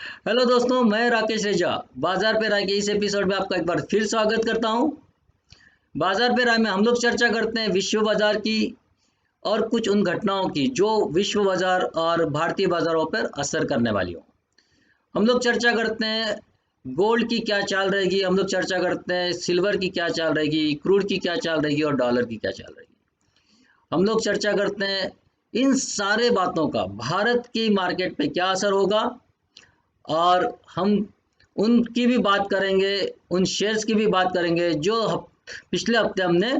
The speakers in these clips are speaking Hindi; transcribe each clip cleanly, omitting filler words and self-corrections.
हेलो दोस्तों, मैं राकेश रेजा बाजार पे राय के इस एपिसोड में आपका एक बार फिर स्वागत करता हूं। बाजार पे राय में हम लोग चर्चा करते हैं विश्व बाजार की और कुछ उन घटनाओं की जो विश्व बाजार और भारतीय बाजारों पर असर करने वाली हो। हम लोग चर्चा करते हैं गोल्ड की क्या चाल रहेगी, हम लोग चर्चा करते हैं सिल्वर की क्या चाल रहेगी, क्रूड की क्या चाल रहेगी और डॉलर की क्या चाल रहेगी। हम लोग चर्चा करते हैं इन सारे बातों का भारत की मार्केट पे क्या असर होगा, और हम उनकी भी बात करेंगे, उन शेयर्स की भी बात करेंगे जो पिछले हफ्ते हमने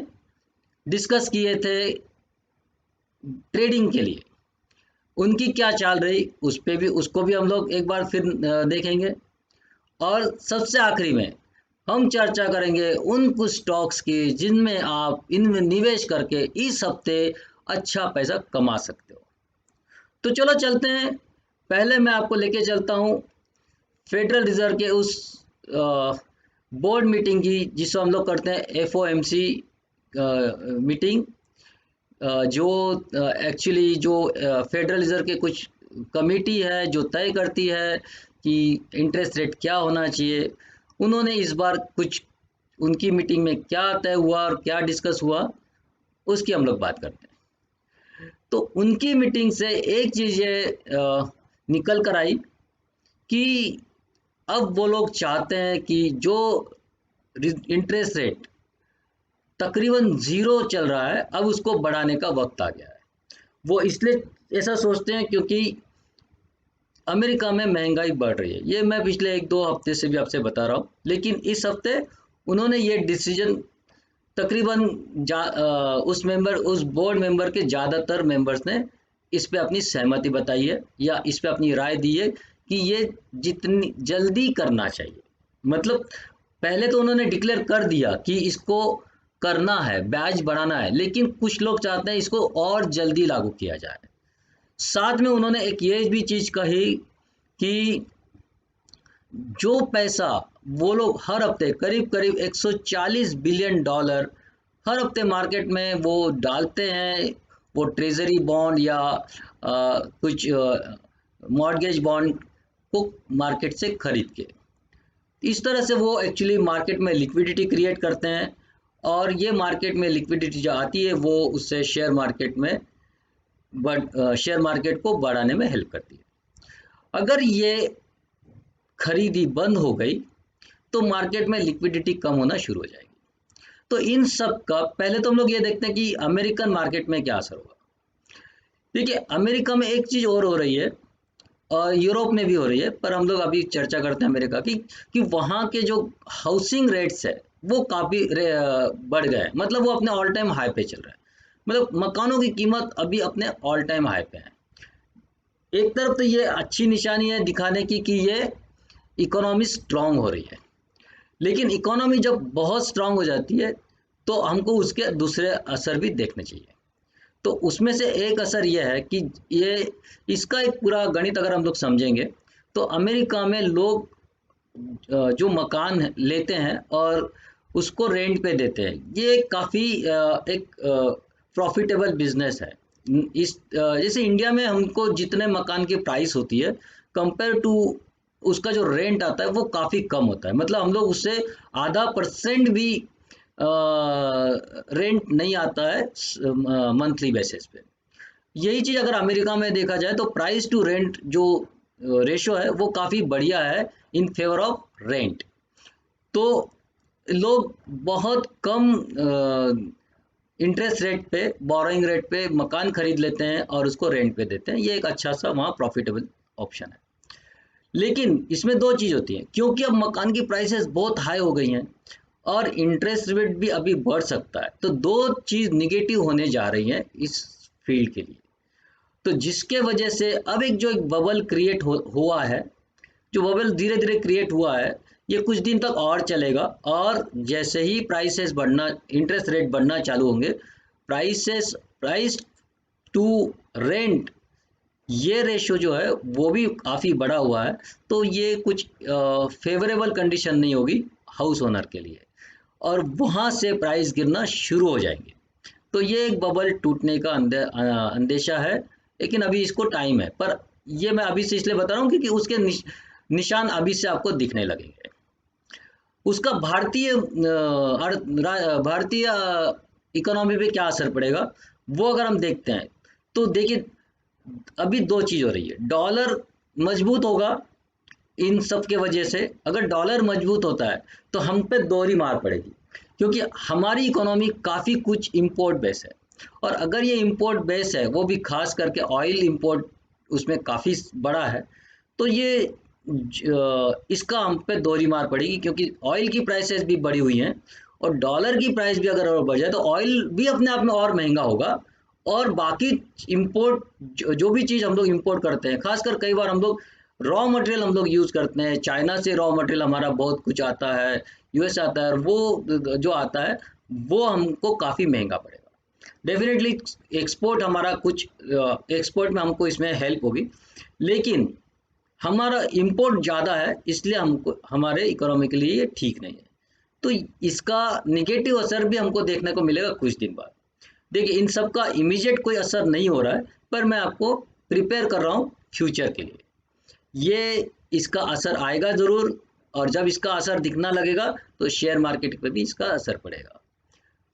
डिस्कस किए थे ट्रेडिंग के लिए। उनकी क्या चाल रही उस पे भी उसको भी हम लोग एक बार फिर देखेंगे। और सबसे आखिरी में हम चर्चा करेंगे उन कुछ स्टॉक्स की जिनमें आप इनमें निवेश करके इस हफ्ते अच्छा पैसा कमा सकते हो। तो चलो चलते हैं। पहले मैं आपको लेके चलता हूँ फेडरल रिजर्व के उस बोर्ड मीटिंग की जिसको हम लोग करते हैं एफओएमसी मीटिंग, जो एक्चुअली जो फेडरल रिजर्व के कुछ कमेटी है जो तय करती है कि इंटरेस्ट रेट क्या होना चाहिए। उन्होंने इस बार कुछ उनकी मीटिंग में क्या तय हुआ और क्या डिस्कस हुआ उसकी हम लोग बात करते हैं। तो उनकी मीटिंग से एक चीज़ ये निकल कर आई कि अब वो लोग चाहते हैं कि जो इंटरेस्ट रेट तकरीबन ज़ीरो चल रहा है अब उसको बढ़ाने का वक्त आ गया है। वो इसलिए ऐसा सोचते हैं क्योंकि अमेरिका में महंगाई बढ़ रही है। ये मैं पिछले एक दो हफ्ते से भी आपसे बता रहा हूँ, लेकिन इस हफ्ते उन्होंने ये डिसीजन तकरीबन उस बोर्ड मेंबर के ज़्यादातर मेंबर्स ने इस पे अपनी सहमति बताई है या इस पे अपनी राय दी है कि ये जितनी जल्दी करना चाहिए। मतलब पहले तो उन्होंने डिक्लेयर कर दिया कि इसको करना है, ब्याज बढ़ाना है, लेकिन कुछ लोग चाहते हैं इसको और जल्दी लागू किया जाए। साथ में उन्होंने एक ये भी चीज़ कही कि जो पैसा वो लोग हर हफ्ते करीब करीब 140 बिलियन डॉलर हर हफ्ते मार्केट में वो डालते हैं, वो ट्रेजरी बॉन्ड या कुछ मॉर्गेज बॉन्ड को मार्केट से खरीद के, इस तरह से वो एक्चुअली मार्केट में लिक्विडिटी क्रिएट करते हैं। और ये मार्केट में लिक्विडिटी जो आती है वो उससे शेयर मार्केट को बढ़ाने में हेल्प करती है। अगर ये खरीदी बंद हो गई तो मार्केट में लिक्विडिटी कम होना शुरू हो जाएगी। तो इन सब का पहले तो हम लोग ये देखते हैं कि अमेरिकन मार्केट में क्या असर होगा। देखिए, अमेरिका में एक चीज़ और हो रही है और यूरोप में भी हो रही है, पर हम लोग अभी चर्चा करते हैं अमेरिका की कि वहाँ के जो हाउसिंग रेट्स है वो काफ़ी बढ़ गए हैं। मतलब वो अपने ऑल टाइम हाई पे चल रहा है। मतलब मकानों की कीमत अभी अपने ऑल टाइम हाई पे है। एक तरफ तो ये अच्छी निशानी है दिखाने की कि ये इकोनॉमी स्ट्रांग हो रही है, लेकिन इकोनॉमी जब बहुत स्ट्रांग हो जाती है तो हमको उसके दूसरे असर भी देखने चाहिए। तो उसमें से एक असर यह है कि ये इसका एक पूरा गणित अगर हम लोग समझेंगे तो अमेरिका में लोग जो मकान लेते हैं और उसको रेंट पे देते हैं, ये काफ़ी एक प्रॉफिटेबल बिजनेस है। जैसे इंडिया में हमको जितने मकान की प्राइस होती है कंपेयर टू उसका जो रेंट आता है वो काफ़ी कम होता है। मतलब हम लोग उससे आधा परसेंट भी रेंट नहीं आता है मंथली बेसिस पे। यही चीज़ अगर अमेरिका में देखा जाए तो प्राइस टू रेंट जो रेशो है वो काफ़ी बढ़िया है इन फेवर ऑफ रेंट। तो लोग बहुत कम इंटरेस्ट रेट पे, बोरोइंग रेट पे मकान खरीद लेते हैं और उसको रेंट पे देते हैं। ये एक अच्छा सा वहाँ प्रॉफिटेबल ऑप्शन है। लेकिन इसमें दो चीज़ होती है, क्योंकि अब मकान की प्राइसेस बहुत हाई हो गई हैं और इंटरेस्ट रेट भी अभी बढ़ सकता है, तो दो चीज़ निगेटिव होने जा रही हैं इस फील्ड के लिए। तो जिसके वजह से अब एक बबल क्रिएट हुआ है, जो बबल धीरे धीरे क्रिएट हुआ है, ये कुछ दिन तक और चलेगा। और जैसे ही प्राइसेस बढ़ना, इंटरेस्ट रेट बढ़ना चालू होंगे, प्राइस टू रेंट ये रेशो जो है वो भी काफ़ी बड़ा हुआ है। तो ये कुछ फेवरेबल कंडीशन नहीं होगी हाउस ओनर के लिए, और वहाँ से प्राइस गिरना शुरू हो जाएंगे। तो ये एक बबल टूटने का अंदेशा है, लेकिन अभी इसको टाइम है। पर ये मैं अभी से इसलिए बता रहा हूँ क्योंकि उसके निशान अभी से आपको दिखने लगेंगे। उसका भारतीय इकोनॉमी पे क्या असर पड़ेगा, वो अगर हम देखते हैं तो देखिए, अभी दो चीज हो रही है। डॉलर मजबूत होगा इन सब के वजह से। अगर डॉलर मजबूत होता है तो हम पे दोहरी मार पड़ेगी, क्योंकि हमारी इकोनॉमी काफ़ी कुछ इंपोर्ट बेस है। और अगर ये इंपोर्ट बेस है, वो भी खास करके ऑयल इंपोर्ट उसमें काफ़ी बड़ा है, तो ये इसका हम पे दोहरी मार पड़ेगी, क्योंकि ऑयल की प्राइसेस भी बढ़ी हुई हैं। और डॉलर की प्राइस भी अगर और बढ़ जाए तो ऑयल भी अपने आप में और महंगा होगा। और बाकी इंपोर्ट जो भी चीज़ हम लोग इंपोर्ट करते हैं, खासकर कई बार हम लोग रॉ मटेरियल हम लोग यूज़ करते हैं, चाइना से रॉ मटेरियल हमारा बहुत कुछ आता है, यूएस आता है, और वो जो आता है वो हमको काफ़ी महंगा पड़ेगा। डेफिनेटली एक्सपोर्ट हमारा कुछ, एक्सपोर्ट में हमको इसमें हेल्प होगी, लेकिन हमारा इंपोर्ट ज़्यादा है, इसलिए हमको हमारे इकोनॉमी के लिए ये ठीक नहीं है। तो इसका निगेटिव असर भी हमको देखने को मिलेगा कुछ दिन बाद। देखिए, इन सब का इमीडिएट कोई असर नहीं हो रहा है, पर मैं आपको प्रिपेयर कर रहा हूँ फ्यूचर के लिए। ये इसका असर आएगा ज़रूर, और जब इसका असर दिखना लगेगा तो शेयर मार्केट पे भी इसका असर पड़ेगा।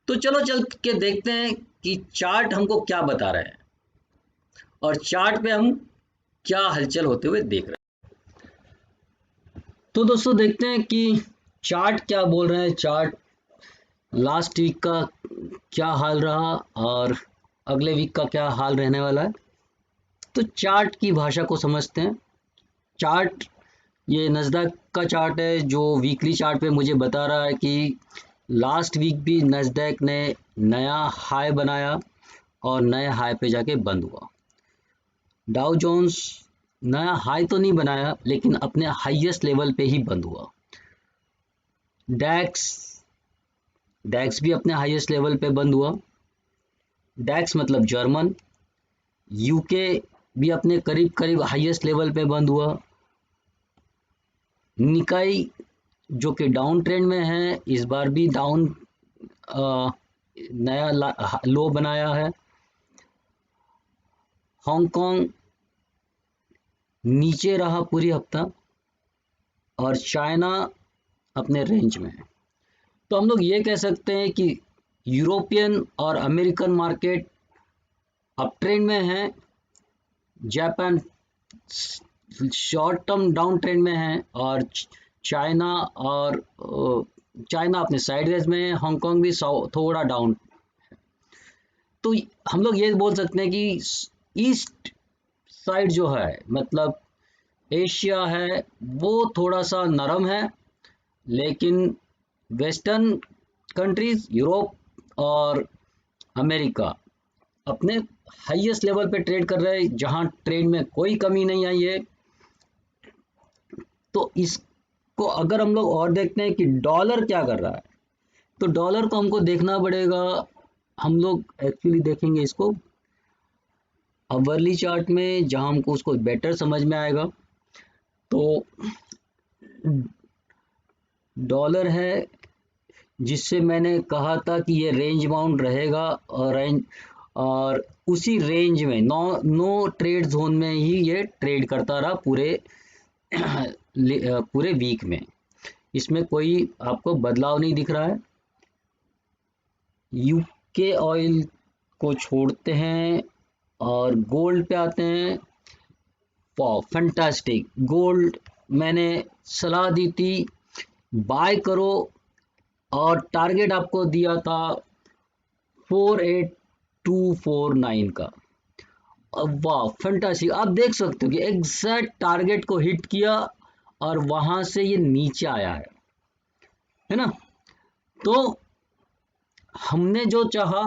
तो चलो चल के देखते हैं कि चार्ट हमको क्या बता रहे हैं, और चार्ट पे हम क्या हलचल होते हुए देख रहे हैं। तो दोस्तों, देखते हैं कि चार्ट क्या बोल रहे हैं। चार्ट लास्ट वीक का क्या हाल रहा और अगले वीक का क्या हाल रहने वाला है। तो चार्ट की भाषा को समझते हैं। चार्ट, ये नस्डैक का चार्ट है, जो वीकली चार्ट पे मुझे बता रहा है कि लास्ट वीक भी नस्डैक ने नया हाई बनाया और नए हाई पे जाके बंद हुआ। डाउ जोन्स नया हाई तो नहीं बनाया, लेकिन अपने हाईएस्ट लेवल पे ही बंद हुआ। डैक्स डैक्स भी अपने हाईएस्ट लेवल पे बंद हुआ। डैक्स मतलब जर्मन। यूके भी अपने करीब करीब हाईएस्ट लेवल पे बंद हुआ। निकाई, जो कि डाउन ट्रेंड में है, इस बार भी डाउन नया लो बनाया है। हांगकांग नीचे रहा पूरी हफ्ता, और चाइना अपने रेंज में है। तो हम लोग ये कह सकते हैं कि यूरोपियन और अमेरिकन मार्केट अप ट्रेंड में है। Japan short term down trend में है, और चाइना अपने साइडवेज में है। हांगकांग भी थोड़ा डाउन। तो हम लोग ये बोल सकते हैं कि ईस्ट साइड जो है, मतलब एशिया है, वो थोड़ा सा नरम है, लेकिन वेस्टर्न कंट्रीज, यूरोप और अमेरिका अपने हाईएस्ट लेवल पे ट्रेड कर रहे हैं, जहां ट्रेड में कोई कमी नहीं आई है। तो इसको अगर हम लोग और देखते हैं कि डॉलर क्या कर रहा है, तो डॉलर को हमको देखना पड़ेगा। हम लोग एक्चुअली देखेंगे इसको अवरली चार्ट में, जहां हमको उसको बेटर समझ में आएगा। तो डॉलर है, जिससे मैंने कहा था कि ये रेंज बाउंड रहेगा, और उसी रेंज में नो ट्रेड जोन में ही ये ट्रेड करता रहा पूरे वीक में। इसमें कोई आपको बदलाव नहीं दिख रहा है। यूके ऑयल को छोड़ते हैं और गोल्ड पे आते हैं। वाह, फैंटास्टिक। गोल्ड मैंने सलाह दी थी बाय करो, और टारगेट आपको दिया था 48249 का। अब वाह, फैंटास्टिक। आप देख सकते हो कि एग्जैक्ट टारगेट को हिट किया, और वहां से ये नीचे आया है ना। तो हमने जो चाहा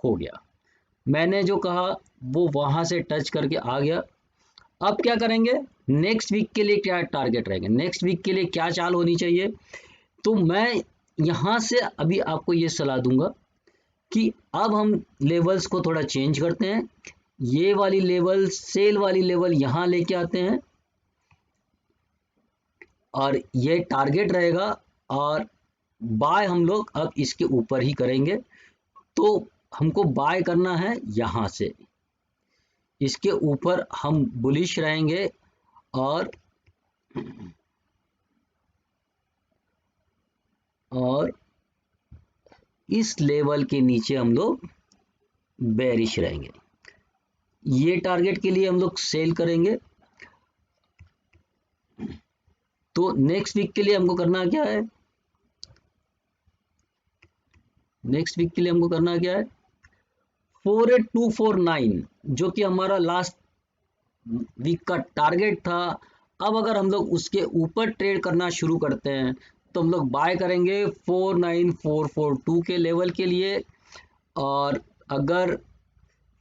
हो गया, मैंने जो कहा वो वहां से टच करके आ गया। अब क्या करेंगे, नेक्स्ट वीक के लिए क्या टारगेट रहेगा, नेक्स्ट वीक के लिए क्या चाल होनी चाहिए। तो मैं यहाँ से अभी आपको ये सलाह दूंगा कि अब हम लेवल्स को थोड़ा चेंज करते हैं। ये वाली लेवल, सेल वाली लेवल यहाँ लेके आते हैं, और ये टारगेट रहेगा, और बाय हम लोग अब इसके ऊपर ही करेंगे। तो हमको बाय करना है यहाँ से, इसके ऊपर हम बुलिश रहेंगे, और और इस लेवल के नीचे हम लोग बेरिश रहेंगे। ये टारगेट के लिए हम लोग सेल करेंगे। तो नेक्स्ट वीक के लिए हमको करना क्या है, नेक्स्ट वीक के लिए हमको करना क्या है, 48249 जो कि हमारा लास्ट वीक का टारगेट था। अब अगर हम लोग उसके ऊपर ट्रेड करना शुरू करते हैं तो हम लोग बाय करेंगे 49442 के लेवल के लिए, और अगर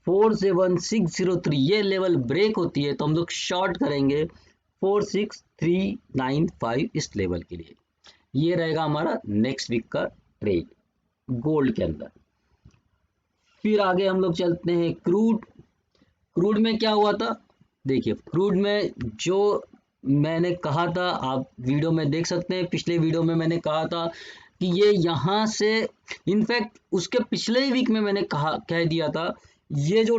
47603 ये लेवल ब्रेक होती है तो हम लोग शॉर्ट करेंगे 46395 इस लेवल के लिए। ये रहेगा हमारा नेक्स्ट वीक का ट्रेड गोल्ड के अंदर। फिर आगे हम लोग चलते हैं क्रूड। क्रूड में क्या हुआ था, देखिए क्रूड में जो मैंने कहा था, आप वीडियो में देख सकते हैं, पिछले वीडियो में मैंने कहा था कि ये यहाँ से, इनफैक्ट उसके पिछले ही वीक में मैंने कह दिया था, ये जो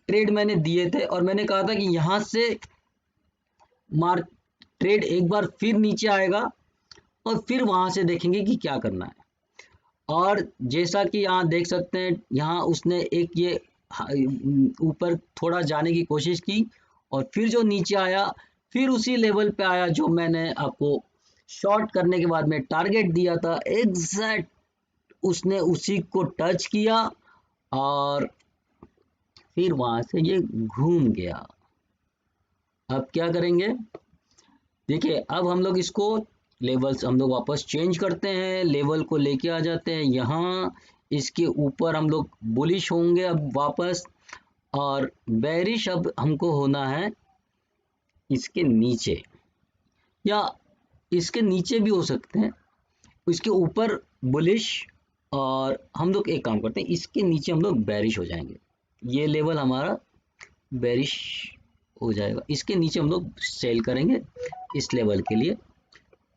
ट्रेड मैंने दिए थे और मैंने कहा था कि यहाँ से ट्रेड एक बार फिर नीचे आएगा और फिर वहाँ से देखेंगे कि क्या करना है। और जैसा कि यहाँ देख सकते हैं, यहाँ उसने एक ये ऊपर थोड़ा जाने की कोशिश की और फिर जो नीचे आया फिर उसी लेवल पे आया जो मैंने आपको शॉर्ट करने के बाद में टारगेट दिया था, एग्जैक्ट उसने उसी को टच किया और फिर वहां से ये घूम गया। अब क्या करेंगे, देखिए अब हम लोग इसको लेवल्स हम लोग वापस चेंज करते हैं, लेवल को लेके आ जाते हैं यहाँ, इसके ऊपर हम लोग बुलिश होंगे अब वापस, और बेरिश अब हमको होना है इसके नीचे, या इसके नीचे भी हो सकते हैं, इसके ऊपर बुलिश, और हम लोग एक काम करते हैं इसके नीचे हम लोग बेरिश हो जाएंगे। ये लेवल हमारा बेरिश हो जाएगा, इसके नीचे हम लोग सेल करेंगे इस लेवल के लिए।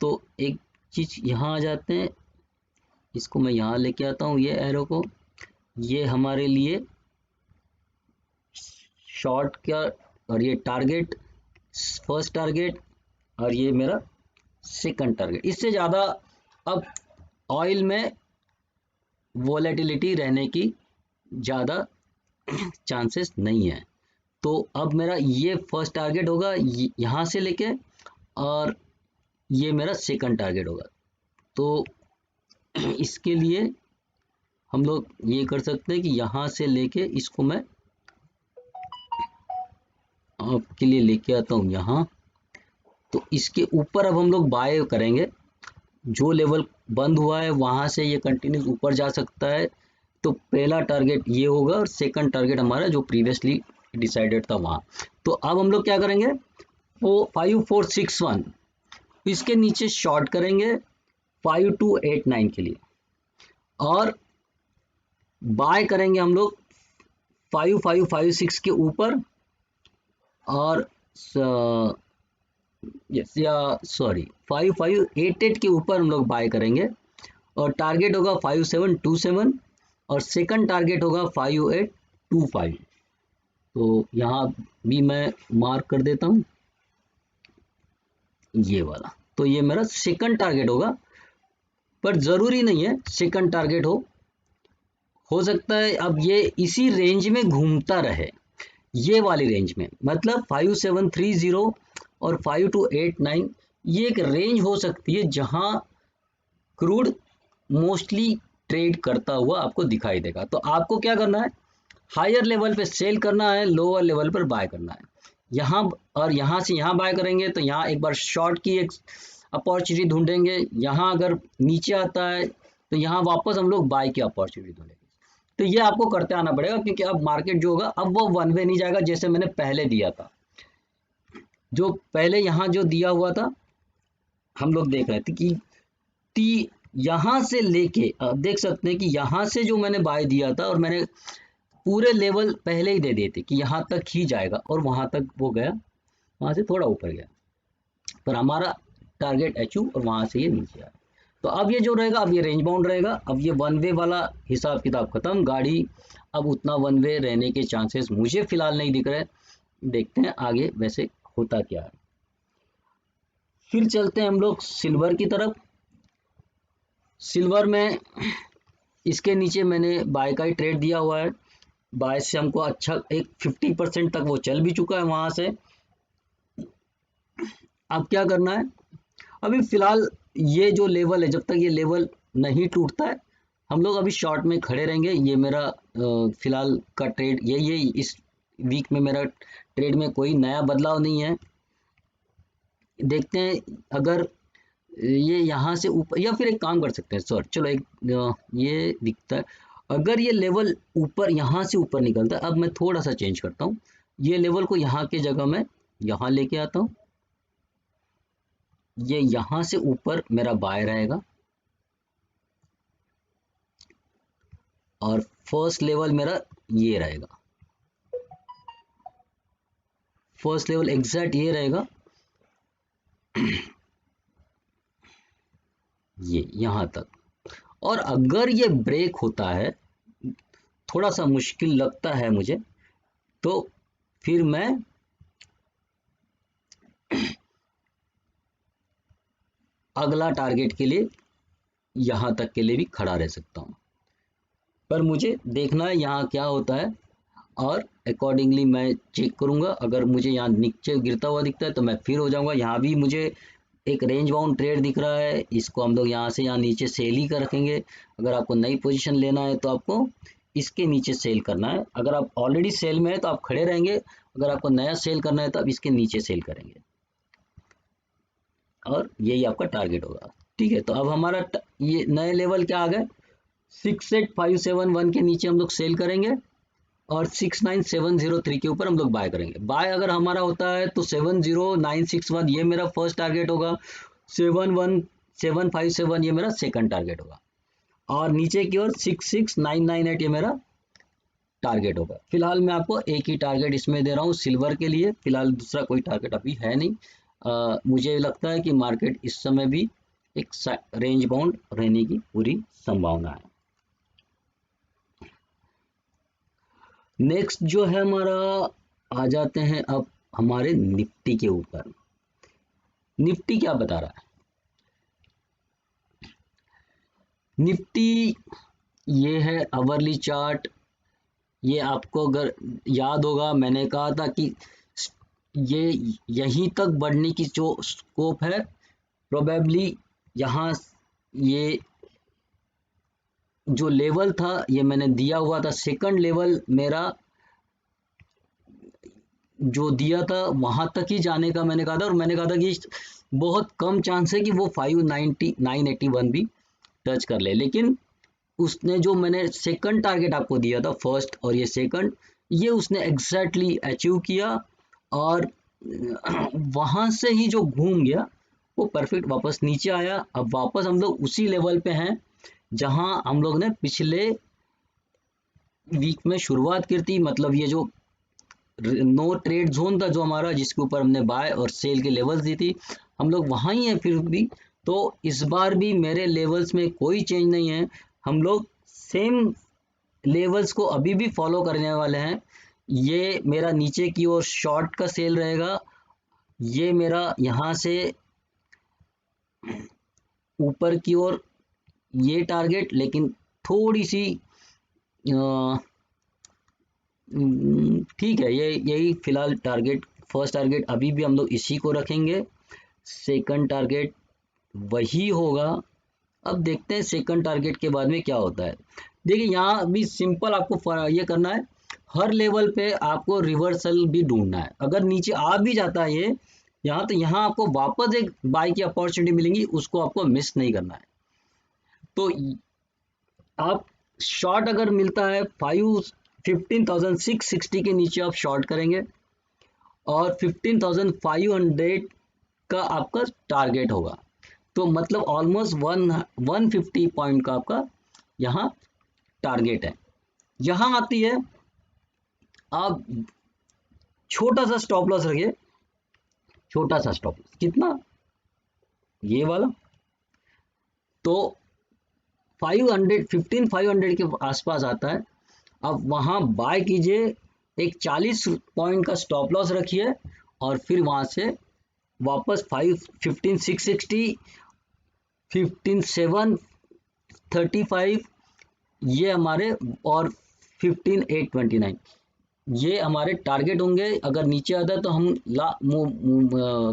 तो एक चीज यहाँ आ जाते हैं, इसको मैं यहाँ लेके आता हूँ ये एरो को, ये हमारे लिए शॉर्ट का, और ये टारगेट फर्स्ट टारगेट और ये मेरा सेकंड टारगेट। इससे ज़्यादा अब ऑयल में वोलेटिलिटी रहने की ज़्यादा चांसेस नहीं है। तो अब मेरा ये फर्स्ट टारगेट होगा यहाँ से लेके, और ये मेरा सेकंड टारगेट होगा। तो इसके लिए हम लोग ये कर सकते हैं कि यहाँ से लेके इसको मैं आपके लिए लेके आता हूँ यहाँ। तो इसके ऊपर अब हम लोग बाय करेंगे, जो लेवल बंद हुआ है वहाँ से ये कंटिन्यूस ऊपर जा सकता है। तो पहला टारगेट ये होगा और सेकंड टारगेट हमारा जो प्रीवियसली डिसाइडेड था वहाँ। तो अब हम लोग क्या करेंगे, 5461 इसके नीचे शॉर्ट करेंगे 5289 के लिए, और बाय करेंगे हम लोग 5556 के ऊपर, और यस या सॉरी 5588 के ऊपर हम लोग बाय करेंगे, और टारगेट होगा 5727 और सेकंड टारगेट होगा 5825। तो यहाँ भी मैं मार्क कर देता हूँ ये वाला, तो ये मेरा सेकंड टारगेट होगा, पर ज़रूरी नहीं है सेकंड टारगेट हो सकता है अब ये इसी रेंज में घूमता रहे, ये वाली रेंज में, मतलब 5730 और 5289 ये एक रेंज हो सकती है जहां क्रूड मोस्टली ट्रेड करता हुआ आपको दिखाई देगा। तो आपको क्या करना है, हायर लेवल पे सेल करना है, लोअर लेवल पर बाय करना है यहाँ, और यहाँ से यहाँ बाय करेंगे तो यहाँ एक बार शॉर्ट की एक अपॉर्चुनिटी ढूंढेंगे, यहाँ अगर नीचे आता है तो यहाँ वापस हम लोग बाय की अपॉर्चुनिटी ढूंढेंगे। तो ये आपको करते आना पड़ेगा, क्योंकि अब मार्केट जो होगा अब वो वन वे नहीं जाएगा जैसे मैंने पहले दिया था। जो पहले यहाँ जो दिया हुआ था हम लोग देख रहे थे कि टी यहाँ से लेके देख सकते हैं कि यहाँ से जो मैंने बाय दिया था और मैंने पूरे लेवल पहले ही दे दिए थे कि यहाँ तक ही जाएगा, और वहाँ तक वो गया, वहाँ से थोड़ा ऊपर गया, पर हमारा टारगेट अचीव और वहाँ से ये नीचे आया। तो अब ये जो रहेगा, अब ये रेंज बाउंड रहेगा, अब ये वन वे वाला हिसाब किताब खत्म, गाड़ी अब उतना वन वे रहने के चांसेस मुझे फिलहाल नहीं दिख रहे। देखते हैं आगे वैसे होता क्या है। फिर चलते हैं हम लोग सिल्वर की तरफ। सिल्वर में इसके नीचे मैंने बाय का ही ट्रेड दिया हुआ है। बाय से हमको अच्छा एक 50% तक वो चल भी चुका है वहां से। अब क्या करना है, अभी फिलहाल ये जो लेवल है, जब तक ये लेवल नहीं टूटता है हम लोग अभी शॉर्ट में खड़े रहेंगे। ये मेरा फिलहाल का ट्रेड ये इस वीक में मेरा ट्रेड में कोई नया बदलाव नहीं है। देखते हैं अगर ये यहाँ से ऊपर, या फिर एक काम कर सकते हैं सर, चलो एक ये दिखता है, अगर ये लेवल ऊपर यहाँ से ऊपर निकलता है, अब मैं थोड़ा सा चेंज करता हूँ, ये लेवल को यहाँ के जगह मैं यहाँ लेके आता हूँ, ये यहाँ से ऊपर मेरा बाय रहेगा और फर्स्ट लेवल मेरा ये रहेगा, फर्स्ट लेवल एग्जैक्ट ये रहेगा, ये यहाँ तक। और अगर ये ब्रेक होता है, थोड़ा सा मुश्किल लगता है मुझे, तो फिर मैं अगला टारगेट के लिए यहाँ तक के लिए भी खड़ा रह सकता हूँ। पर मुझे देखना है यहाँ क्या होता है और अकॉर्डिंगली मैं चेक करूँगा। अगर मुझे यहाँ नीचे गिरता हुआ दिखता है तो मैं फिर हो जाऊँगा। यहाँ भी मुझे एक रेंज बाउंड ट्रेड दिख रहा है, इसको हम लोग यहाँ से यहाँ नीचे सेल ही कर रखेंगे। अगर आपको नई पोजीशन लेना है तो आपको इसके नीचे सेल करना है। अगर आप ऑलरेडी सेल में है तो आप खड़े रहेंगे, अगर आपको नया सेल करना है तो आप इसके नीचे सेल करेंगे और यही आपका टारगेट होगा। ठीक है, तो अब हमारा ये नए लेवल क्या आ गए, 68571 के नीचे हम लोग सेल करेंगे और 69703 के ऊपर हम लोग बाय करेंगे। बाय अगर हमारा होता है तो 70961 ये मेरा फर्स्ट टारगेट होगा, 71757 ये मेरा सेकंड टारगेट होगा और नीचे की ओर 66998 ये मेरा टारगेट होगा। फिलहाल मैं आपको एक ही टारगेट इसमें दे रहा हूँ सिल्वर के लिए, फिलहाल दूसरा कोई टारगेट अभी है नहीं। मुझे लगता है कि मार्केट इस समय भी एक रेंज बाउंड रहने की पूरी संभावना है। नेक्स्ट जो है हमारा, आ जाते हैं अब हमारे निफ्टी के ऊपर। निफ्टी क्या बता रहा है, निफ्टी ये है अवरली चार्ट। ये आपको अगर याद होगा मैंने कहा था कि ये यहीं तक बढ़ने की जो स्कोप है, प्रोबेबली यहाँ ये जो लेवल था ये मैंने दिया हुआ था, सेकंड लेवल मेरा जो दिया था वहां तक ही जाने का मैंने कहा था। और मैंने कहा था कि बहुत कम चांस है कि वो 59981 भी टच कर ले, लेकिन उसने जो मैंने सेकंड टारगेट आपको दिया था, फर्स्ट और ये सेकंड, ये उसने एग्जैक्टली अचीव किया और वहां से ही जो घूम गया वो परफेक्ट वापस नीचे आया। अब वापस हम लोग उसी लेवल पे हैं जहां हम लोग ने पिछले वीक में शुरुआत की थी। मतलब ये जो नो ट्रेड जोन था जो हमारा, जिसके ऊपर हमने बाय और सेल के लेवल्स दी थी, हम लोग वहां ही हैं फिर भी। तो इस बार भी मेरे लेवल्स में कोई चेंज नहीं है, हम लोग सेम लेवल्स को अभी भी फॉलो करने वाले हैं। ये मेरा नीचे की ओर शॉर्ट का सेल रहेगा, ये मेरा यहाँ से ऊपर की ओर ये टारगेट, लेकिन थोड़ी सी ठीक है, ये यही फिलहाल टारगेट, फर्स्ट टारगेट अभी भी हम लोग इसी को रखेंगे, सेकंड टारगेट वही होगा। अब देखते हैं सेकंड टारगेट के बाद में क्या होता है। देखिए यहाँ भी सिंपल आपको ये करना है, हर लेवल पे आपको रिवर्सल भी ढूंढना है। अगर नीचे आ भी जाता है ये यहाँ, तो यहाँ आपको वापस एक बाय की अपॉर्चुनिटी मिलेंगी, उसको आपको मिस नहीं करना है। तो आप शॉर्ट अगर मिलता है 15,660 के नीचे आप शॉर्ट करेंगे और 15,500 का आपका टारगेट होगा। तो मतलब ऑलमोस्ट 150 पॉइंट का आपका यहाँ टारगेट है। यहाँ आती है, आप छोटा सा स्टॉप लॉस रखिए, छोटा सा स्टॉप लॉस कितना, ये वाला। तो 15,500 के आसपास आता है, अब वहां बाय कीजिए, एक 40 पॉइंट का स्टॉप लॉस रखिए और फिर वहां से वापस 15,660, 15,700 35 ये हमारे, और 15,829 ये हमारे टारगेट होंगे। अगर नीचे आता है तो हम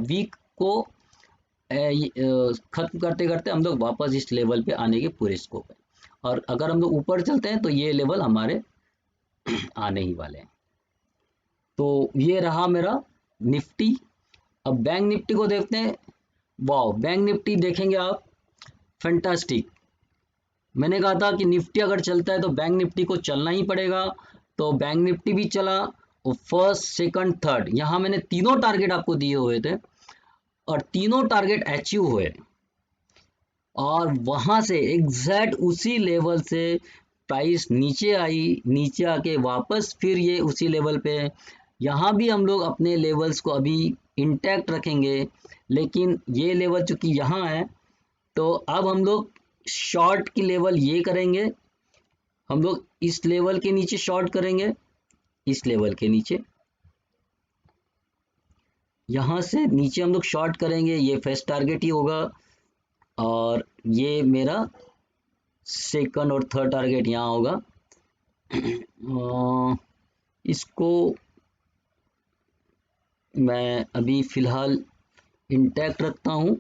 वीक को खत्म करते करते हम लोग वापस इस लेवल पे आने के पूरे स्कोप है। और अगर हम लोग ऊपर चलते हैं तो ये लेवल हमारे आने ही वाले हैं। तो ये रहा मेरा निफ्टी। अब बैंक निफ्टी को देखते हैं। वाह, बैंक निफ्टी देखेंगे आप, फैंटास्टिक। मैंने कहा था कि निफ्टी अगर चलता है तो बैंक निफ्टी को चलना ही पड़ेगा। तो बैंक निफ्टी भी चला, और फर्स्ट सेकंड थर्ड यहाँ मैंने तीनों टारगेट आपको दिए हुए थे, और तीनों टारगेट अचीव हुए। और वहां से एग्जैक्ट उसी लेवल से प्राइस नीचे आई, नीचे आके वापस फिर ये उसी लेवल पे। यहाँ भी हम लोग अपने लेवल्स को अभी इंटैक्ट रखेंगे, लेकिन ये लेवल चूंकि यहाँ है तो अब हम लोग शॉर्ट की लेवल ये करेंगे। हम लोग इस लेवल के नीचे शॉर्ट करेंगे, इस लेवल के नीचे, यहाँ से नीचे हम लोग शॉर्ट करेंगे। ये फर्स्ट टारगेट ही होगा, और ये मेरा सेकंड और थर्ड टारगेट यहाँ होगा। इसको मैं अभी फिलहाल इंटैक्ट रखता हूँ,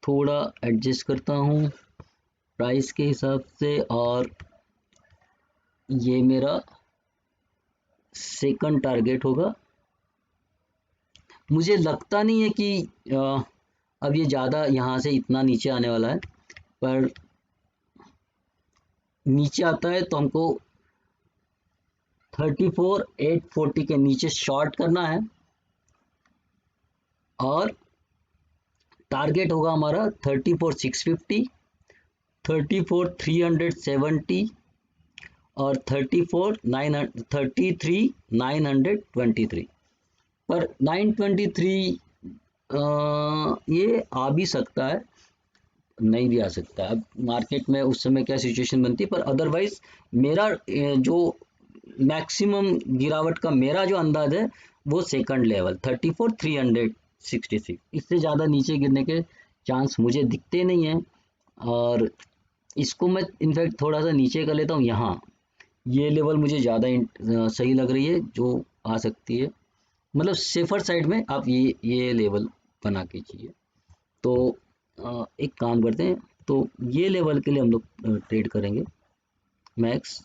थोड़ा एडजस्ट करता हूँ प्राइस के हिसाब से, और ये मेरा सेकंड टारगेट होगा। मुझे लगता नहीं है कि अब ये ज़्यादा यहाँ से इतना नीचे आने वाला है, पर नीचे आता है तो हमको 34,840 के नीचे शॉर्ट करना है, और टारगेट होगा हमारा 34,650, 34,370 और 33,923। पर 923 ये आ भी सकता है, नहीं भी आ सकता है। अब मार्केट में उस समय क्या सिचुएशन बनती है, पर अदरवाइज मेरा जो मैक्सिमम गिरावट का मेरा जो अंदाज है वो सेकंड लेवल 34,366, इससे ज़्यादा नीचे गिरने के चांस मुझे दिखते नहीं हैं। और इसको मैं इनफैक्ट थोड़ा सा नीचे कर लेता हूँ। यहाँ ये लेवल मुझे ज़्यादा सही लग रही है जो आ सकती है, मतलब सेफर साइड में आप ये लेवल बना के चाहिए। तो एक काम करते हैं, तो ये लेवल के लिए हम लोग ट्रेड करेंगे मैक्स।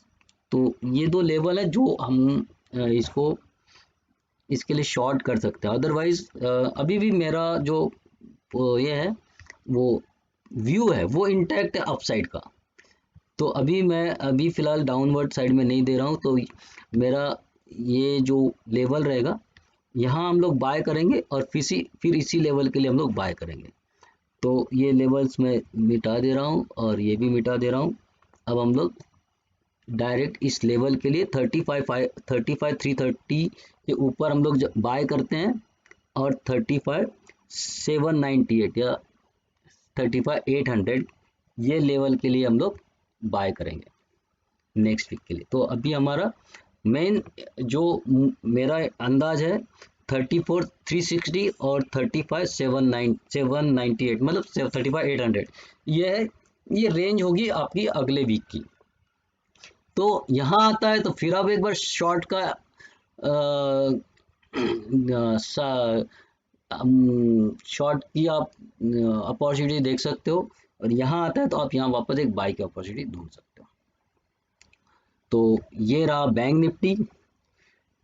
तो ये दो लेवल है जो हम इसके लिए शॉर्ट कर सकते हैं। अदरवाइज अभी भी मेरा जो ये है वो व्यू है वो इंटैक्ट है अपसाइड का। तो अभी फिलहाल डाउनवर्ड साइड में नहीं दे रहा हूँ। तो मेरा ये जो लेवल रहेगा यहाँ हम लोग बाय करेंगे, और फिर इसी लेवल के लिए हम लोग बाय करेंगे। तो ये लेवल्स मैं मिटा दे रहा हूँ, और ये भी मिटा दे रहा हूँ। अब हम लोग डायरेक्ट इस लेवल के लिए 35,330 के ऊपर हम लोग बाय करते हैं, और 35,798 या 35,800 ये लेवल के लिए हम लोग बाय करेंगे नेक्स्ट वीक के लिए। तो अभी हमारा मेन जो मेरा अंदाज है 34,360 और 35,798, मतलब 35,800 ये है। ये रेंज होगी आपकी अगले वीक की। तो यहाँ आता है तो फिर आप एक बार शॉर्ट का शॉर्ट की आप अपॉर्चुनिटी देख सकते हो, और यहाँ आता है तो आप यहाँ वापस एक बाई की अपॉर्चुनिटी ढूंढ सकते हो। तो ये रहा बैंक निफ्टी।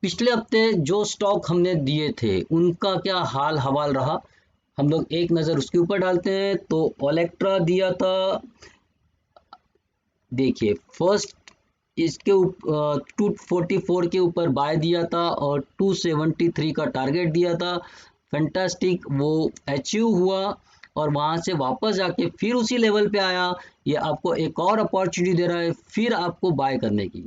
पिछले हफ्ते जो स्टॉक हमने दिए थे उनका क्या हाल हवाल रहा, हम लोग एक नज़र उसके ऊपर डालते हैं। तो ओलेक्ट्रा दिया था, देखिए फर्स्ट इसके 244 के ऊपर बाय दिया था, और 273 का टारगेट दिया था। फैंटास्टिक, वो अचीव हुआ, और वहाँ से वापस जाके फिर उसी लेवल पे आया। ये आपको एक और अपॉर्चुनिटी दे रहा है फिर आपको बाय करने की।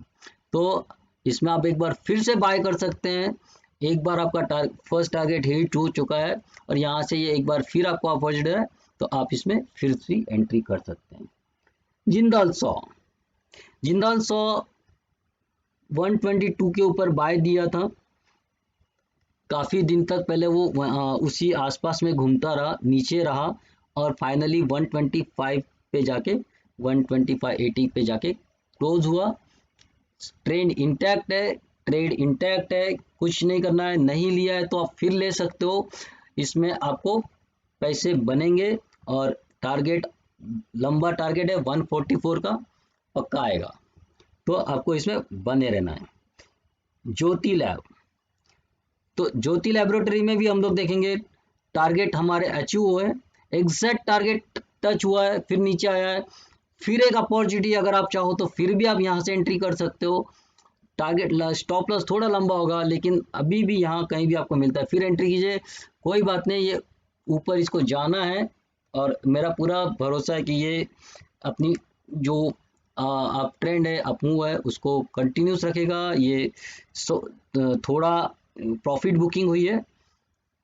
तो इसमें आप एक बार फिर से बाय कर सकते हैं। एक बार आपका फर्स्ट टारगेट हिट हो चुका है, और यहाँ से ये एक बार फिर आपको अपॉर्चुनिटी है, तो आप इसमें फिर से एंट्री कर सकते हैं। जिंदाल सौ 122 के ऊपर बाय दिया था। काफ़ी दिन तक पहले वो उसी आसपास में घूमता रहा, नीचे रहा, और फाइनली 125 पे जाके 125.80 पे जाके क्लोज हुआ। ट्रेंड इंटैक्ट है, ट्रेड इंटैक्ट है, कुछ नहीं करना है। नहीं लिया है तो आप फिर ले सकते हो, इसमें आपको पैसे बनेंगे। और टारगेट, लंबा टारगेट है 144 का पक्का आएगा, तो आपको इसमें बने रहना है। ज्योति लैब, तो ज्योति लैबोरेटरी में भी हम लोग देखेंगे टारगेट हमारे अचीव हुए, एग्जैक्ट टारगेट टच हुआ है, फिर नीचे आया है, फिर एक अपॉर्चुनिटी, अगर आप चाहो तो फिर भी आप यहाँ से एंट्री कर सकते हो। टारगेट स्टॉप लॉस थोड़ा लंबा होगा, लेकिन अभी भी यहाँ कहीं भी आपको मिलता है फिर एंट्री कीजिए, कोई बात नहीं। ये ऊपर इसको जाना है और मेरा पूरा भरोसा है कि ये अपनी जो आप ट्रेंड है, अप मूव है, उसको कंटिन्यूस रखेगा। ये थोड़ा प्रॉफिट बुकिंग हुई है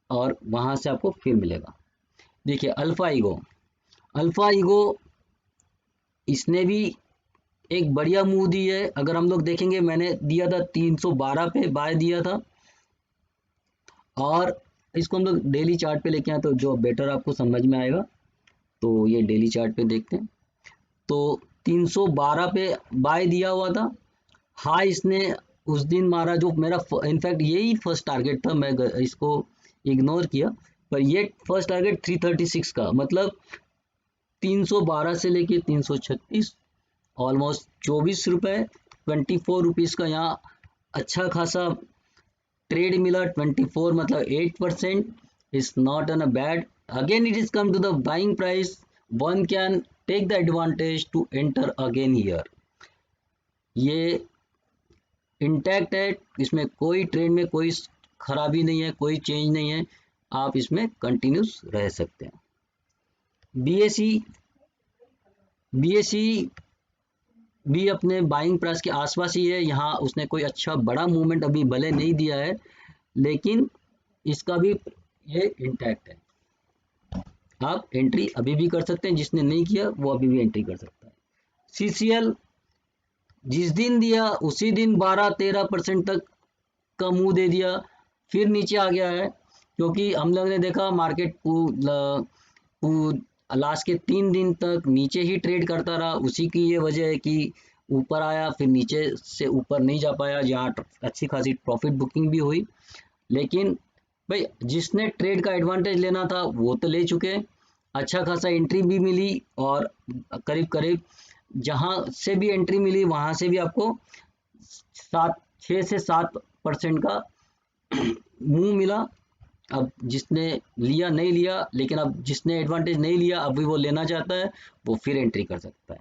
और वहाँ से आपको फिर मिलेगा। देखिए अल्फा ईगो, अल्फा ईगो इसने भी एक बढ़िया मूव दी है। अगर हम लोग देखेंगे, मैंने दिया था 312 पे बाय दिया था, और इसको हम लोग डेली चार्ट पे लेके आए तो जो बेटर आपको समझ में आएगा। तो ये डेली चार्ट पे देखते हैं, तो 312 पे बाय दिया हुआ था। हाई इसने उस दिन मारा, जो मेरा इनफैक्ट यही फर्स्ट टारगेट था, मैं इसको इग्नोर किया, पर ये फर्स्ट टारगेट 336 का, मतलब 312 से लेके 336, ऑलमोस्ट 24 रुपये, 24 रुपीज़ का यहाँ अच्छा खासा ट्रेड मिला। 24 मतलब 8%, is not an a bad. Again it is come to the buying price, one can take the advantage to enter again here. ये इंटैक्ट है, इसमें कोई ट्रेड में कोई खराबी नहीं है, कोई चेंज नहीं है, आप इसमें कंटिन्यूस रह सकते हैं। बीएसई, बीएसई भी अपने बाइंग प्राइस के आसपास ही है। यहाँ उसने कोई अच्छा बड़ा मूवमेंट अभी भले नहीं दिया है, लेकिन इसका भी ये इंटैक्ट है। आप एंट्री अभी भी कर सकते हैं, जिसने नहीं किया वो अभी भी एंट्री कर सकता है। सीसीएल जिस दिन दिया उसी दिन 12-13% तक का मुंह दे दिया, फिर नीचे आ गया है, क्योंकि हम लोग ने देखा मार्केट लास्ट के 3 दिन तक नीचे ही ट्रेड करता रहा। उसी की ये वजह है कि ऊपर आया फिर नीचे से ऊपर नहीं जा पाया, जहाँ अच्छी खासी प्रॉफिट बुकिंग भी हुई। लेकिन भाई जिसने ट्रेड का एडवांटेज लेना था वो तो ले चुके, अच्छा खासा एंट्री भी मिली, और करीब करीब जहाँ से भी एंट्री मिली वहाँ से भी आपको 6 से 7% का मुंह मिला। अब जिसने लिया नहीं लिया, लेकिन अब जिसने एडवांटेज नहीं लिया अभी वो लेना चाहता है, वो फिर एंट्री कर सकता है।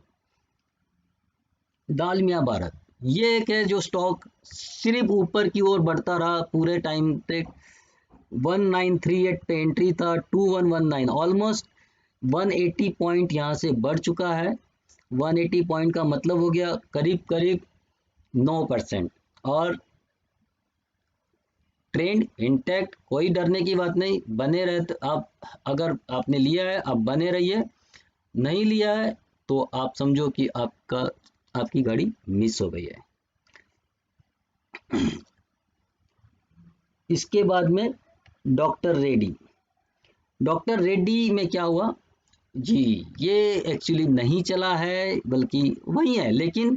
दालमिया भारत, ये एक है जो स्टॉक सिर्फ ऊपर की ओर बढ़ता रहा पूरे टाइम तक। 1938 पे एंट्री था, 2119, ऑलमोस्ट 180 पॉइंट यहाँ से बढ़ चुका है। 180 पॉइंट का मतलब हो गया करीब करीब 9%, और ट्रेंड इंटैक्ट, कोई डरने की बात नहीं, बने रहते आप। अगर आपने लिया है आप बने रहिए, नहीं लिया है तो आप समझो कि आपकी गाड़ी मिस हो गई है। इसके बाद में डॉक्टर रेड्डी, डॉक्टर रेड्डी में क्या हुआ जी, ये एक्चुअली नहीं चला है, बल्कि वही है, लेकिन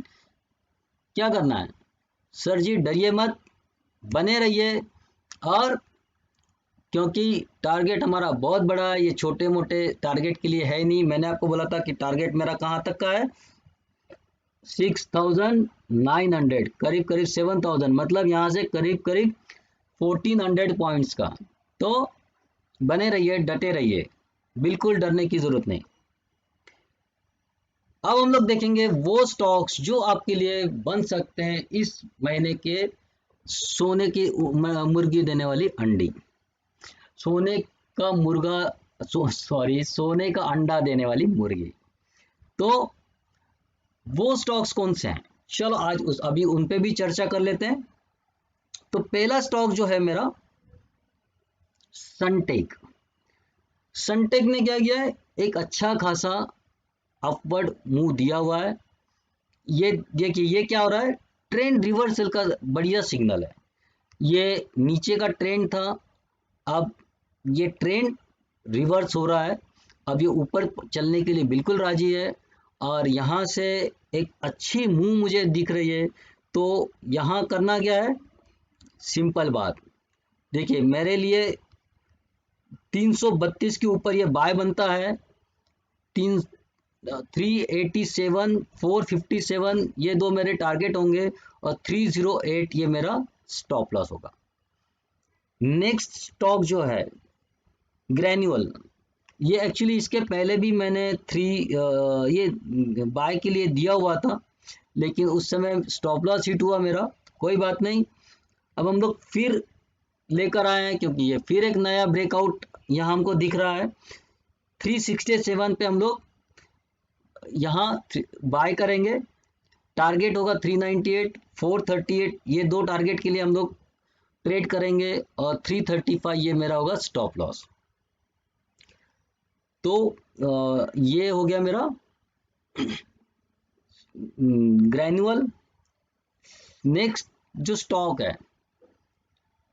क्या करना है सर जी, डरिए मत, बने रहिए। और क्योंकि टारगेट हमारा बहुत बड़ा है, ये छोटे मोटे टारगेट के लिए है नहीं। मैंने आपको बोला था कि टारगेट मेरा कहाँ तक का है, 6,900, करीब करीब 7,000, मतलब यहाँ से करीब करीब 1,400 पॉइंट्स का। तो बने रहिए, डटे रहिए, बिल्कुल डरने की जरूरत नहीं। अब हम लोग देखेंगे वो स्टॉक्स जो आपके लिए बन सकते हैं इस महीने के सोने की मुर्गी देने वाली अंडी, सोने का मुर्गा, सॉरी सोने का अंडा देने वाली मुर्गी। तो वो स्टॉक्स कौन से हैं, चलो आज अभी उन पे भी चर्चा कर लेते हैं। तो पहला स्टॉक जो है मेरा सनटेक। सनटेक ने क्या किया है, एक अच्छा खासा अपवर्ड मूव दिया हुआ है। ये देखिए ये क्या हो रहा है, ट्रेंड रिवर्सल का बढ़िया सिग्नल है। ये नीचे का ट्रेंड था, अब ये ट्रेंड रिवर्स हो रहा है, अब ये ऊपर चलने के लिए बिल्कुल राजी है। और यहाँ से एक अच्छी मूव मुझे दिख रही है। तो यहाँ करना क्या है, सिंपल बात, देखिए मेरे लिए 332 के ऊपर ये बाय बनता है, 387, 457 ये दो मेरे टारगेट होंगे, और 308 ये मेरा स्टॉप लॉस होगा। नेक्स्ट स्टॉक जो है ग्रैन्यूअल, ये एक्चुअली इसके पहले भी मैंने ये बाय के लिए दिया हुआ था, लेकिन उस समय स्टॉप लॉस हिट हुआ मेरा। कोई बात नहीं, अब हम लोग फिर लेकर आए हैं, क्योंकि ये फिर एक नया ब्रेकआउट यहाँ हमको दिख रहा है। 367 पे हम लोग यहाँ बाय करेंगे, टारगेट होगा 398, 438, ये दो टारगेट के लिए हम लोग ट्रेड करेंगे, और 335 ये मेरा होगा स्टॉप लॉस। तो ये हो गया मेरा ग्रैन्युअल। नेक्स्ट जो स्टॉक है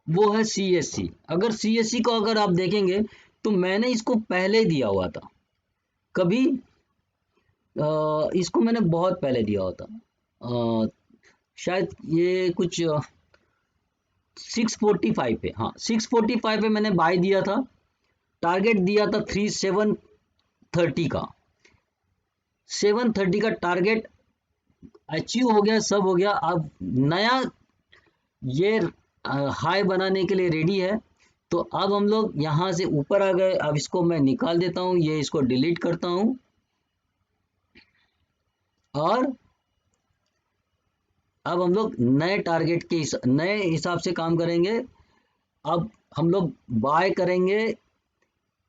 वो है CSC। अगर CSC को अगर आप देखेंगे तो मैंने इसको पहले दिया हुआ था, कभी इसको मैंने बहुत पहले दिया हुआ था, शायद ये कुछ 645 पे, हाँ 645 पे मैंने बाय दिया था, टारगेट दिया था 730 का, 730 का टारगेट अचीव हो गया, सब हो गया। अब नया ये हाई बनाने के लिए रेडी है। तो अब हम लोग यहाँ से ऊपर आ गए, अब इसको मैं निकाल देता हूँ, ये इसको डिलीट करता हूँ, और अब हम लोग नए टारगेट के नए हिसाब से काम करेंगे। अब हम लोग बाय करेंगे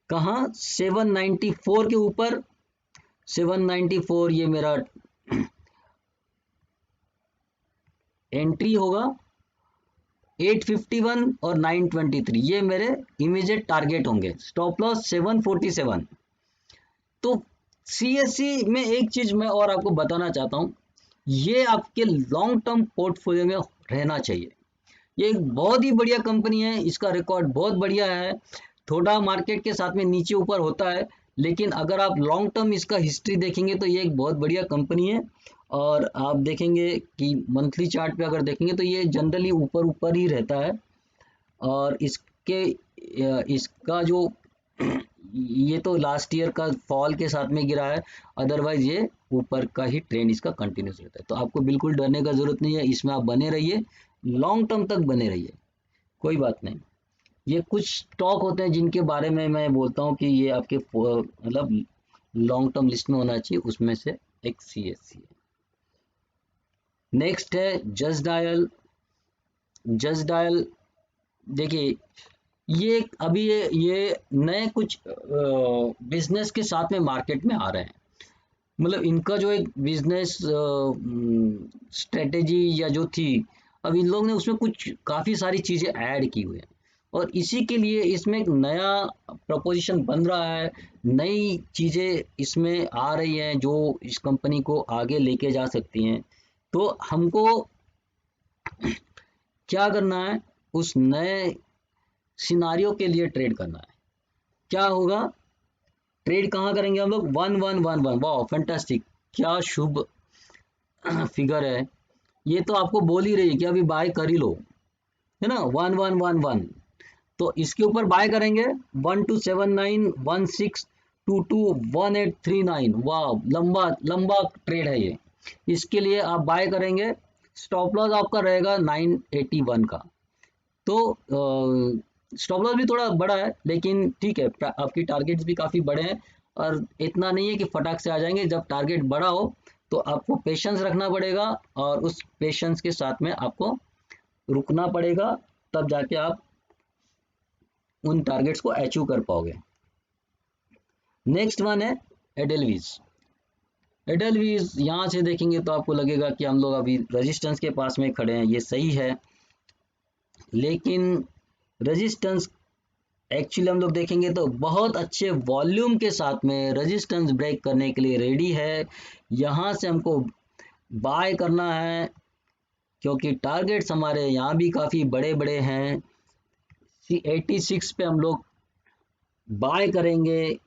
कहाँ, 794 के ऊपर, 794 ये मेरा एंट्री होगा, 851 और 923 ये मेरे इमीडिएट टारगेट होंगे, स्टॉप लॉस 747। तो CSC में एक चीज मैं और आपको बताना चाहता हूँ, ये आपके लॉन्ग टर्म पोर्टफोलियो में रहना चाहिए। ये एक बहुत ही बढ़िया कंपनी है, इसका रिकॉर्ड बहुत बढ़िया है, थोड़ा मार्केट के साथ में नीचे ऊपर होता है, लेकिन अगर आप लॉन्ग टर्म इसका हिस्ट्री देखेंगे तो ये एक बहुत बढ़िया कंपनी है। और आप देखेंगे कि मंथली चार्ट पे अगर देखेंगे तो ये जनरली ऊपर ऊपर ही रहता है, और इसका जो ये तो लास्ट ईयर का फॉल के साथ में गिरा है, अदरवाइज ये ऊपर का ही ट्रेंड इसका कंटिन्यूस रहता है। तो आपको बिल्कुल डरने का जरूरत नहीं है, इसमें आप बने रहिए, लॉन्ग टर्म तक बने रहिए, कोई बात नहीं। ये कुछ स्टॉक होते हैं जिनके बारे में मैं बोलता हूँ कि ये आपके मतलब लॉन्ग टर्म लिस्ट में होना चाहिए, उसमें से एक CSC है। नेक्स्ट है जस्ट डायल। जस्ट डायल देखिए, ये अभी ये नए कुछ बिजनेस के साथ में मार्केट में आ रहे हैं, मतलब इनका जो एक बिजनेस स्ट्रेटेजी या जो थी, अब इन लोग ने उसमें कुछ काफ़ी सारी चीज़ें ऐड की हुई हैं, और इसी के लिए इसमें एक नया प्रपोजिशन बन रहा है, नई चीज़ें इसमें आ रही हैं जो इस कंपनी को आगे लेके जा सकती हैं। तो हमको क्या करना है, उस नए सिनारियो के लिए ट्रेड करना है। क्या होगा, ट्रेड कहाँ करेंगे हम लोग, 1111, वाह फैंटास्टिक, क्या शुभ फिगर है। ये तो आपको बोल ही रही है कि अभी बाय कर ही लो, है ना, 1111। तो इसके ऊपर बाय करेंगे 127916221839, वाह लंबा लंबा ट्रेड है ये। इसके लिए आप बाय करेंगे, स्टॉप लॉस आपका रहेगा 981 का। तो स्टॉप लॉस भी थोड़ा बड़ा है, लेकिन ठीक है, आपकी टारगेट्स भी काफ़ी बड़े हैं, और इतना नहीं है कि फटाक से आ जाएंगे। जब टारगेट बड़ा हो तो आपको पेशेंस रखना पड़ेगा, और उस पेशेंस के साथ में आपको रुकना पड़ेगा, तब जाके आप उन टारगेट्स को अचीव कर पाओगे। नेक्स्ट वन है एडेलवीज। एडेलवीज यहाँ से देखेंगे तो आपको लगेगा कि हम लोग अभी रेजिस्टेंस के पास में खड़े हैं, ये सही है, लेकिन रेजिस्टेंस एक्चुअली हम लोग देखेंगे तो बहुत अच्छे वॉल्यूम के साथ में रेजिस्टेंस ब्रेक करने के लिए रेडी है। यहाँ से हमको बाय करना है, क्योंकि टारगेट्स हमारे यहाँ भी काफ़ी बड़े बड़े हैं। 86 पे हम लोग बाय करेंगे,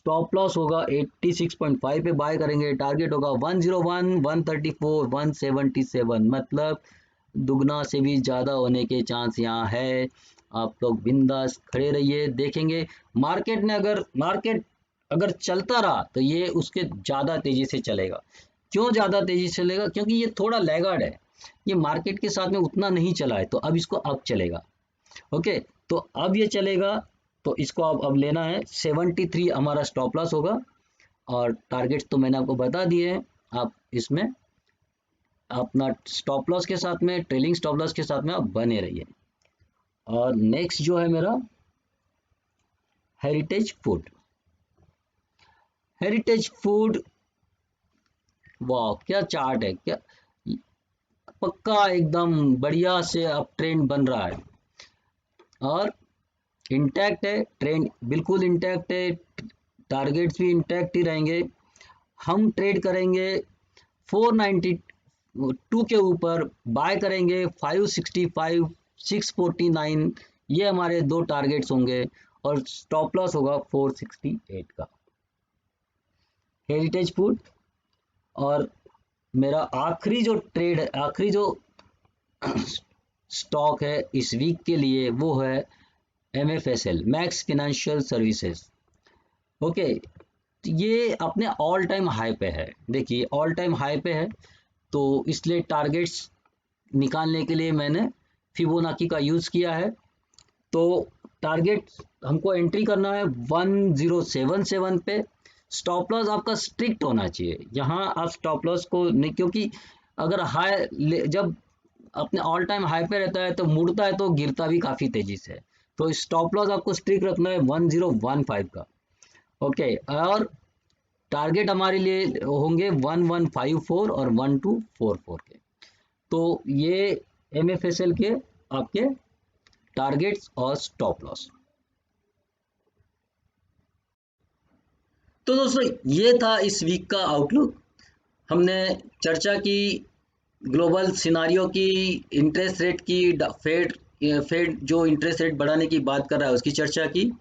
स्टॉप लॉस होगा 86.5 पे बाय करेंगे, टारगेट होगा 101, 134, 177, मतलब दुगना से भी ज़्यादा होने के चांस यहाँ है। आप लोग बिंदास खड़े रहिए, देखेंगे मार्केट अगर चलता रहा तो ये उसके ज़्यादा तेज़ी से चलेगा। क्यों ज़्यादा तेज़ी से चलेगा? क्योंकि ये थोड़ा लैगार्ड है, ये मार्केट के साथ में उतना नहीं चला है, तो अब इसको अब चलेगा। ओके, तो अब ये चलेगा, तो इसको अब लेना है। 73 हमारा स्टॉप लॉस होगा और टारगेट्स तो मैंने आपको बता दिए हैं। आप इसमें अपना स्टॉप लॉस के साथ में, ट्रेलिंग स्टॉप लॉस के साथ में आप बने रहिए। और नेक्स्ट जो है मेरा हेरिटेज फूड। हेरिटेज फूड, वाह क्या चार्ट है, क्या पक्का एकदम बढ़िया से अब ट्रेंड बन रहा है और इंटैक्ट है, ट्रेंड बिल्कुल इंटैक्ट है, टारगेट्स भी इंटैक्ट ही रहेंगे। हम ट्रेड करेंगे 492 के ऊपर, बाय करेंगे 565, 649, ये हमारे दो टारगेट्स होंगे और स्टॉप लॉस होगा 468 का। Heritage food. और मेरा आखिरी जो ट्रेड है, आखिरी जो स्टॉक है इस वीक के लिए, वो है MFSL, max financial services. Okay, ये अपने ऑल टाइम हाई पे है, देखिए ऑल टाइम हाई पे है, तो इसलिए टारगेट्स निकालने के लिए मैंने फिबोनाची का यूज़ किया है। तो टारगेट हमको एंट्री करना है 1077 पे। स्टॉप लॉस आपका स्ट्रिक्ट होना चाहिए, यहाँ आप स्टॉप लॉस को नहीं, क्योंकि अगर हाई जब अपने ऑल टाइम हाई पे रहता है तो मुड़ता है तो गिरता भी काफ़ी तेज़ी से, तो स्टॉप लॉस आपको स्ट्रिक्ट रखना है 1015 का। ओके, और टारगेट हमारे लिए होंगे 1154 और 1244 के। तो ये MFSL के आपके टारगेट्स और स्टॉप लॉस। तो दोस्तों ये था इस वीक का आउटलुक। हमने चर्चा की ग्लोबल सिनारियो की, इंटरेस्ट रेट की, फेड जो इंटरेस्ट रेट बढ़ाने की बात कर रहा है उसकी चर्चा की,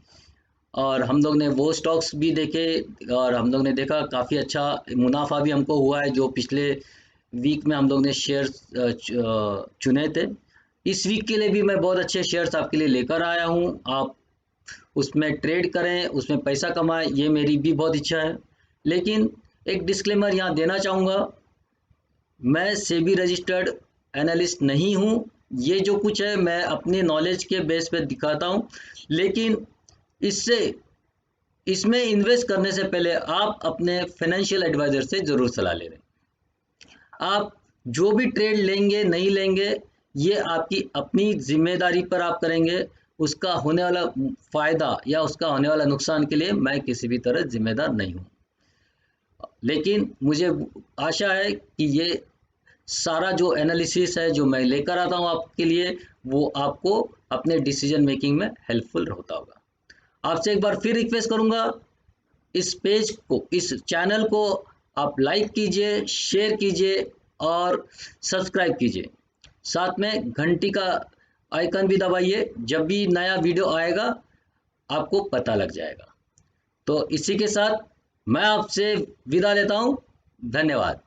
और हम लोग ने वो स्टॉक्स भी देखे और हम लोग ने देखा काफ़ी अच्छा मुनाफा भी हमको हुआ है जो पिछले वीक में हम लोग ने शेयर्स चुने थे। इस वीक के लिए भी मैं बहुत अच्छे शेयर्स आपके लिए लेकर आया हूँ, आप उसमें ट्रेड करें, उसमें पैसा कमाएं, ये मेरी भी बहुत इच्छा है। लेकिन एक डिस्क्लेमर यहाँ देना चाहूँगा, मैं सेबी रजिस्टर्ड एनालिस्ट नहीं हूँ, ये जो कुछ है मैं अपने नॉलेज के बेस पे दिखाता हूँ, लेकिन इससे इसमें इन्वेस्ट करने से पहले आप अपने फाइनेंशियल एडवाइज़र से ज़रूर सलाह ले लें। आप जो भी ट्रेड लेंगे नहीं लेंगे, ये आपकी अपनी ज़िम्मेदारी पर आप करेंगे, उसका होने वाला फ़ायदा या उसका होने वाला नुकसान के लिए मैं किसी भी तरह ज़िम्मेदार नहीं हूँ। लेकिन मुझे आशा है कि ये सारा जो एनालिसिस है जो मैं लेकर आता हूँ आपके लिए, वो आपको अपने डिसीजन मेकिंग में हेल्पफुल होता होगा। आपसे एक बार फिर रिक्वेस्ट करूँगा, इस पेज को, इस चैनल को आप लाइक कीजिए, शेयर कीजिए और सब्सक्राइब कीजिए। साथ में घंटी का आइकन भी दबाइए, जब भी नया वीडियो आएगा आपको पता लग जाएगा। तो इसी के साथ मैं आपसे विदा लेता हूँ। धन्यवाद।